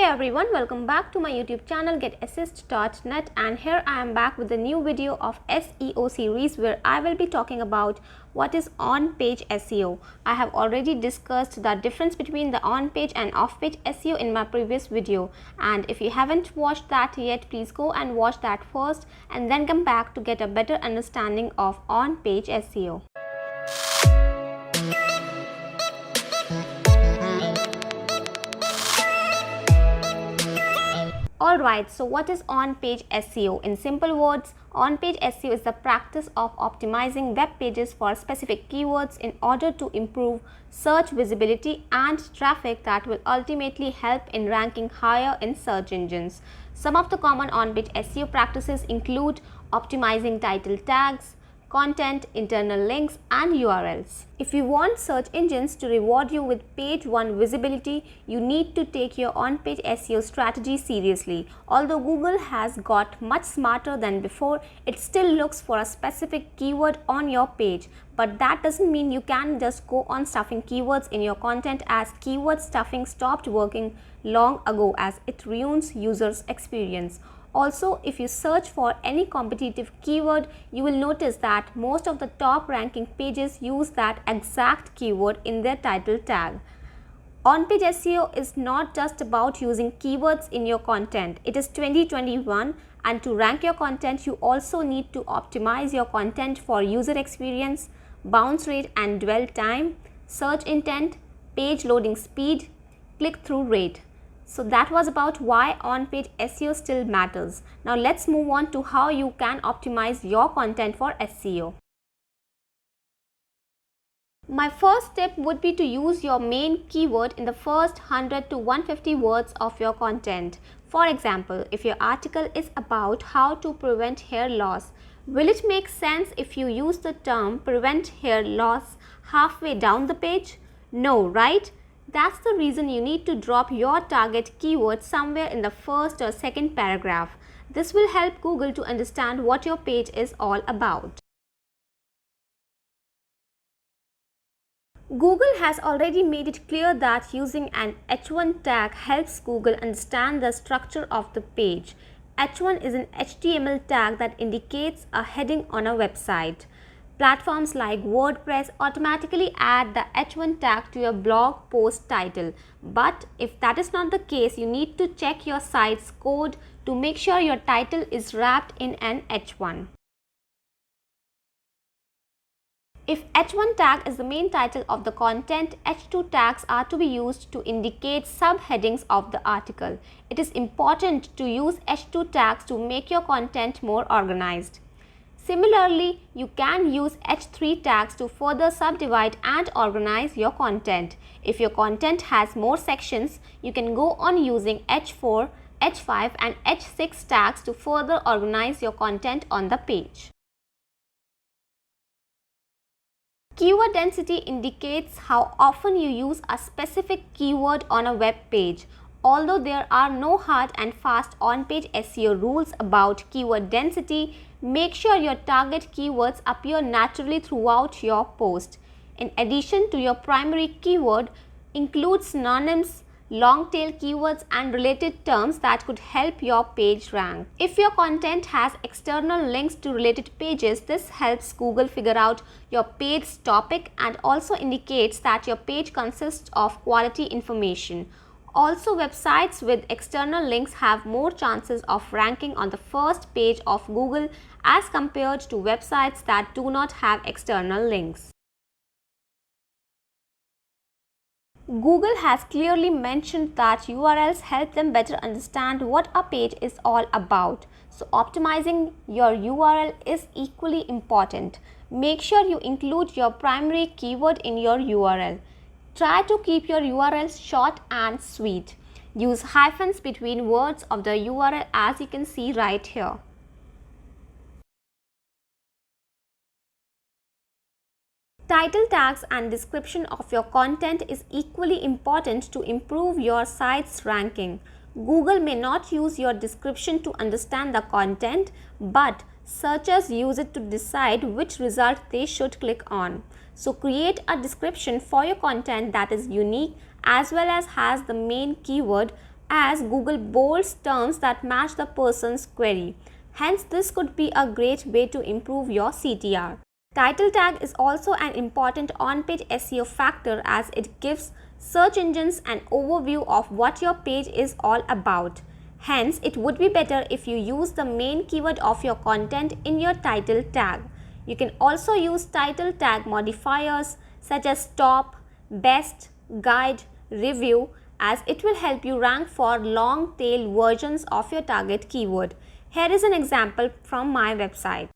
Hey everyone, welcome back to my YouTube channel getassist.net, and here I am back with a new video of SEO series where I will be talking about what is on-page SEO. I have already discussed the difference between the on-page and off-page SEO in my previous video, and if you haven't watched that yet, please go and watch that first and then come back to get a better understanding of on-page SEO. Alright, so what is on-page SEO? In simple words, on-page SEO is the practice of optimizing web pages for specific keywords in order to improve search visibility and traffic that will ultimately help in ranking higher in search engines. Some of the common on-page SEO practices include optimizing title tags, content, internal links, and URLs. If you want search engines to reward you with page 1 visibility, you need to take your on-page SEO strategy seriously. Although Google has got much smarter than before, it still looks for a specific keyword on your page. But that doesn't mean you can just go on stuffing keywords in your content, as keyword stuffing stopped working long ago as it ruins users' experience. Also, if you search for any competitive keyword, you will notice that most of the top ranking pages use that exact keyword in their title tag. On-page SEO is not just about using keywords in your content. It is 2021, and to rank your content, you also need to optimize your content for user experience, bounce rate and dwell time, search intent, page loading speed, click-through rate. So that was about why on-page SEO still matters. Now let's move on to how you can optimize your content for SEO. My first tip would be to use your main keyword in the first 100 to 150 words of your content. For example, if your article is about how to prevent hair loss, will it make sense if you use the term prevent hair loss halfway down the page? No, right? That's the reason you need to drop your target keyword somewhere in the first or second paragraph. This will help Google to understand what your page is all about. Google has already made it clear that using an H1 tag helps Google understand the structure of the page. H1 is an HTML tag that indicates a heading on a website. Platforms like WordPress automatically add the H1 tag to your blog post title. But if that is not the case, you need to check your site's code to make sure your title is wrapped in an H1. If H1 tag is the main title of the content, H2 tags are to be used to indicate subheadings of the article. It is important to use H2 tags to make your content more organized. Similarly, you can use H3 tags to further subdivide and organize your content. If your content has more sections, you can go on using H4, H5 and H6 tags to further organize your content on the page. Keyword density indicates how often you use a specific keyword on a web page. Although there are no hard and fast on-page SEO rules about keyword density, make sure your target keywords appear naturally throughout your post. In addition to your primary keyword, include synonyms, long-tail keywords and related terms that could help your page rank. If your content has external links to related pages, this helps Google figure out your page's topic and also indicates that your page consists of quality information. Also, websites with external links have more chances of ranking on the first page of Google as compared to websites that do not have external links. Google has clearly mentioned that URLs help them better understand what a page is all about. So optimizing your URL is equally important. Make sure you include your primary keyword in your URL. Try to keep your URLs short and sweet. Use hyphens between words of the URL, as you can see right here. Title tags and description of your content is equally important to improve your site's ranking. Google may not use your description to understand the content, but searchers use it to decide which result they should click on. So create a description for your content that is unique as well as has the main keyword as Google bolds terms that match the person's query. Hence, this could be a great way to improve your CTR. Title tag is also an important on-page SEO factor as it gives search engines an overview of what your page is all about. Hence, it would be better if you use the main keyword of your content in your title tag. You can also use title tag modifiers such as top, best, guide, review, as it will help you rank for long tail versions of your target keyword. Here is an example from my website.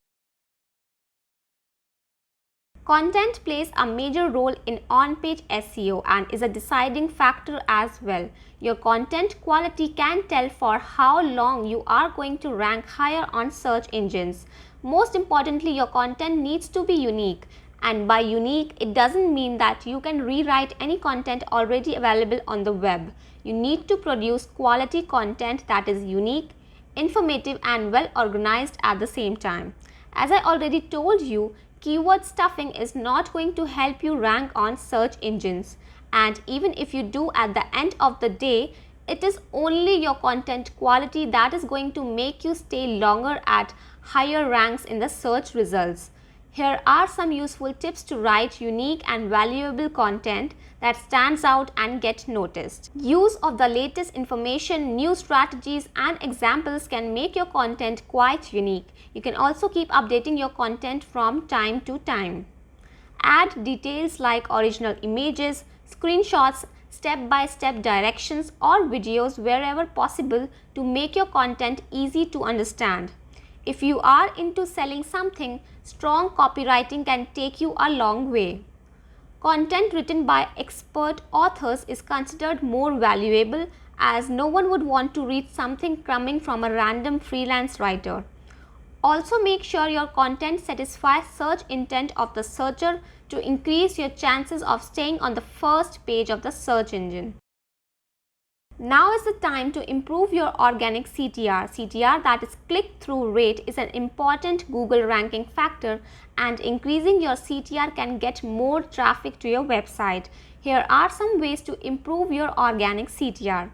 Content plays a major role in on-page SEO and is a deciding factor as well. Your content quality can tell for how long you are going to rank higher on search engines. Most importantly, your content needs to be unique. And by unique, it doesn't mean that you can rewrite any content already available on the web. You need to produce quality content that is unique, informative and well organized at the same time. As I already told you, keyword stuffing is not going to help you rank on search engines. And even if you do, at the end of the day, it is only your content quality that is going to make you stay longer at higher ranks in the search results. Here are some useful tips to write unique and valuable content that stands out and get noticed. Use of the latest information, new strategies and examples can make your content quite unique. You can also keep updating your content from time to time. Add details like original images, screenshots, step-by-step directions or videos wherever possible to make your content easy to understand. If you are into selling something, strong copywriting can take you a long way. Content written by expert authors is considered more valuable as no one would want to read something coming from a random freelance writer. Also make sure your content satisfies search intent of the searcher to increase your chances of staying on the first page of the search engine. Now is the time to improve your organic CTR. CTR, that is click-through rate, is an important Google ranking factor, and increasing your CTR can get more traffic to your website. Here are some ways to improve your organic CTR.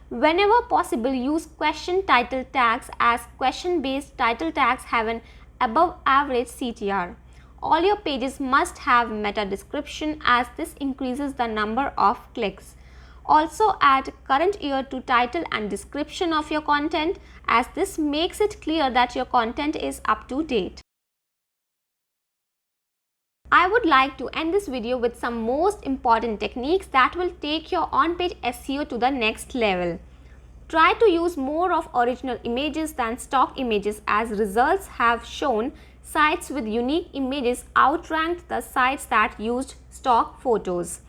Whenever possible, use question title tags as question-based title tags have an above average CTR. All your pages must have meta description as this increases the number of clicks. Also add current year to title and description of your content as this makes it clear that your content is up to date. I would like to end this video with some most important techniques that will take your on-page SEO to the next level. Try to use more of original images than stock images as results have shown sites with unique images outranked the sites that used stock photos.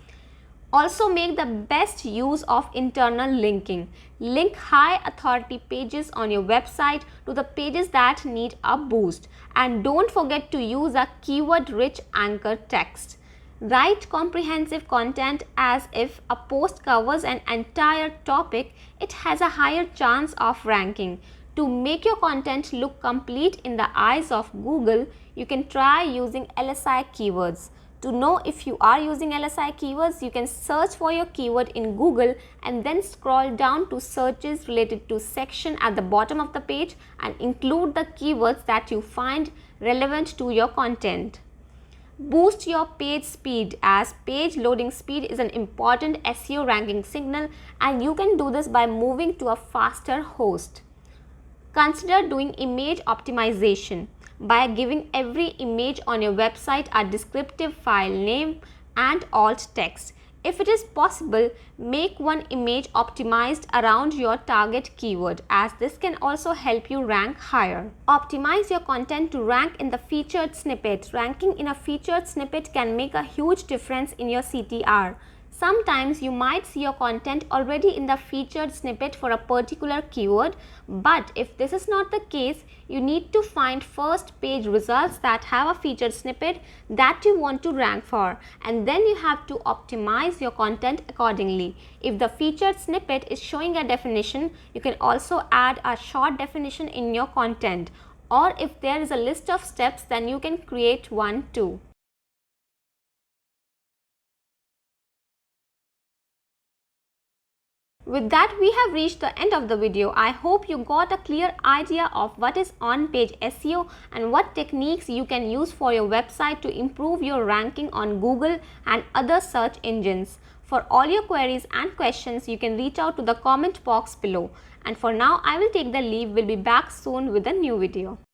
Also make the best use of internal linking. Link high authority pages on your website to the pages that need a boost. And don't forget to use a keyword-rich anchor text. Write comprehensive content as if a post covers an entire topic, it has a higher chance of ranking. To make your content look complete in the eyes of Google, you can try using LSI keywords. To know if you are using LSI keywords, you can search for your keyword in Google and then scroll down to searches related to section at the bottom of the page and include the keywords that you find relevant to your content. Boost your page speed as page loading speed is an important SEO ranking signal and you can do this by moving to a faster host. Consider doing image optimization by giving every image on your website a descriptive file name and alt text. If it is possible, make one image optimized around your target keyword as this can also help you rank higher. Optimize your content to rank in the featured snippet. Ranking in a featured snippet can make a huge difference in your CTR. Sometimes you might see your content already in the featured snippet for a particular keyword, but if this is not the case, you need to find first page results that have a featured snippet that you want to rank for, and then you have to optimize your content accordingly. If the featured snippet is showing a definition, you can also add a short definition in your content, or if there is a list of steps, then you can create one too. With that, we have reached the end of the video. I hope you got a clear idea of what is on-page SEO and what techniques you can use for your website to improve your ranking on Google and other search engines. For all your queries and questions, you can reach out to the comment box below. And for now, I will take the leave. We'll be back soon with a new video.